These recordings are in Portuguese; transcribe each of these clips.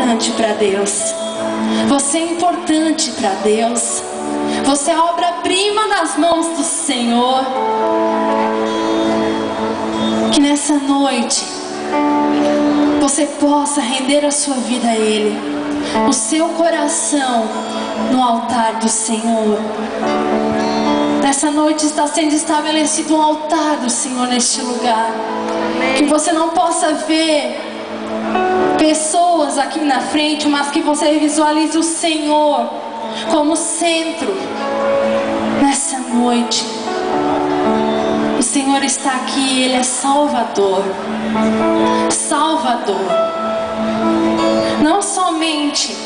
importante para Deus. Você é importante para Deus. Você é a obra-prima nas mãos do Senhor. Que nessa noite você possa render a sua vida a Ele, o seu coração no altar do Senhor. Nessa noite está sendo estabelecido um altar do Senhor neste lugar. Que você não possa ver pessoas aqui na frente, mas que você visualize o Senhor como centro. Nessa noite o Senhor está aqui, Ele é Salvador. Salvador. Não somente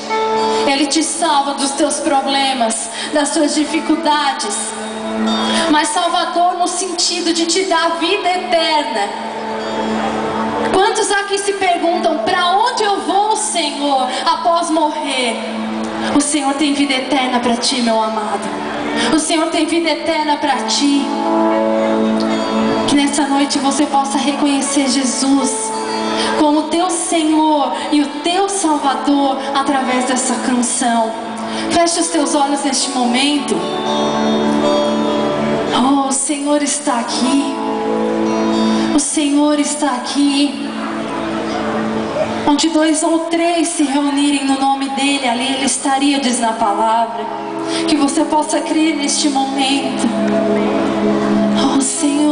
Ele te salva dos teus problemas, das suas dificuldades, mas Salvador no sentido de te dar vida eterna. Quantos aqui se perguntam: para onde eu vou, Senhor, após morrer? O Senhor tem vida eterna para ti, meu amado. O Senhor tem vida eterna para ti. Que nessa noite você possa reconhecer Jesus como teu Senhor e o teu Salvador através dessa canção. Feche os teus olhos neste momento. Oh, o Senhor está aqui. O Senhor está aqui. Onde 2 ou 3 se reunirem no nome dEle, ali Ele estaria, diz na palavra. Que você possa crer neste momento. Oh, Senhor.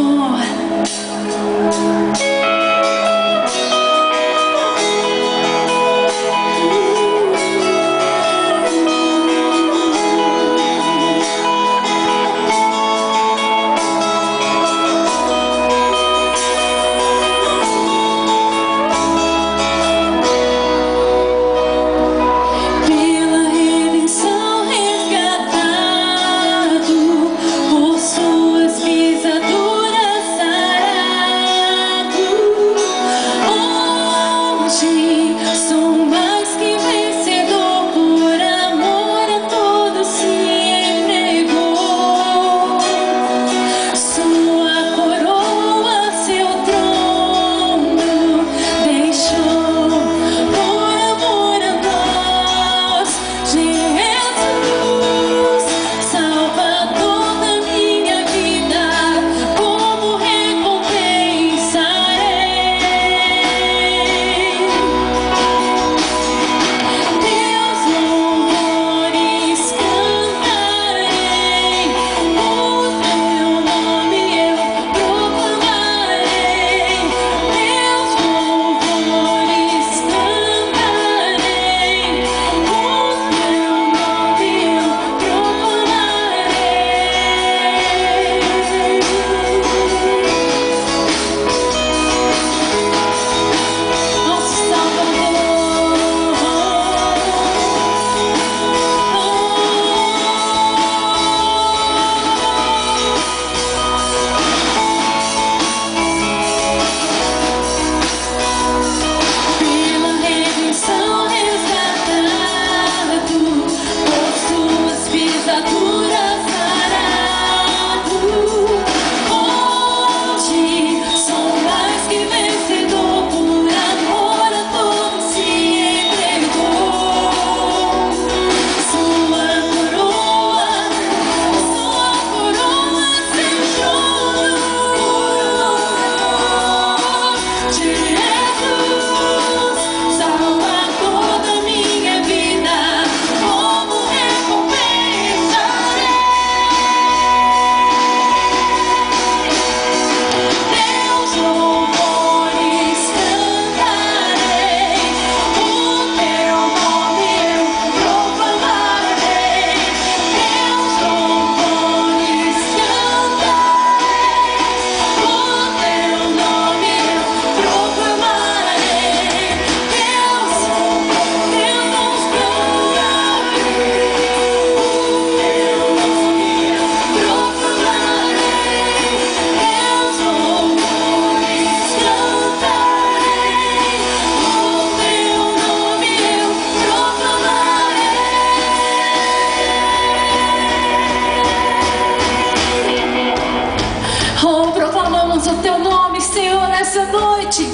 Senhor, nessa noite,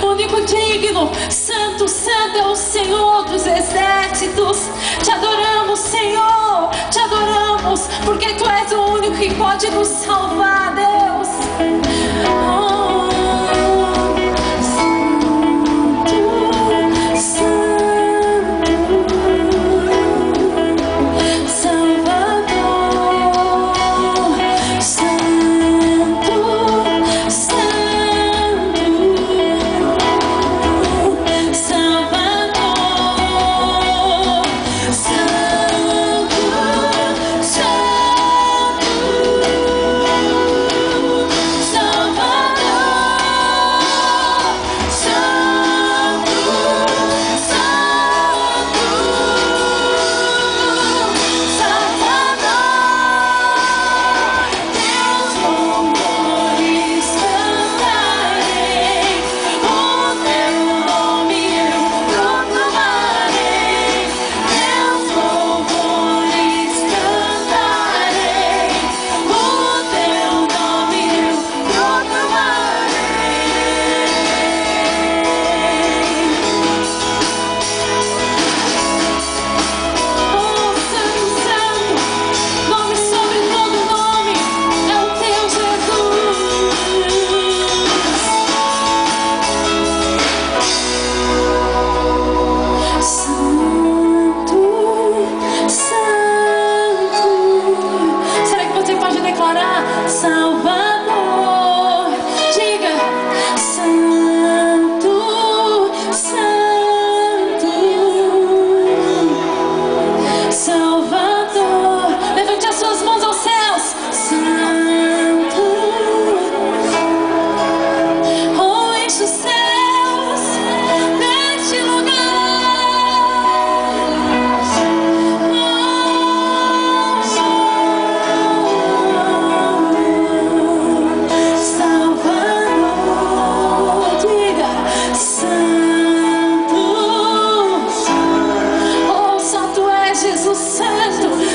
único digno, santo, santo é o Senhor dos exércitos. Te adoramos, Senhor, te adoramos, porque Tu és o único que pode nos salvar, Deus.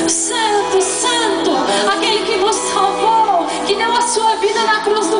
Santo, Santo, aquele que nos salvou, que deu a sua vida na cruz do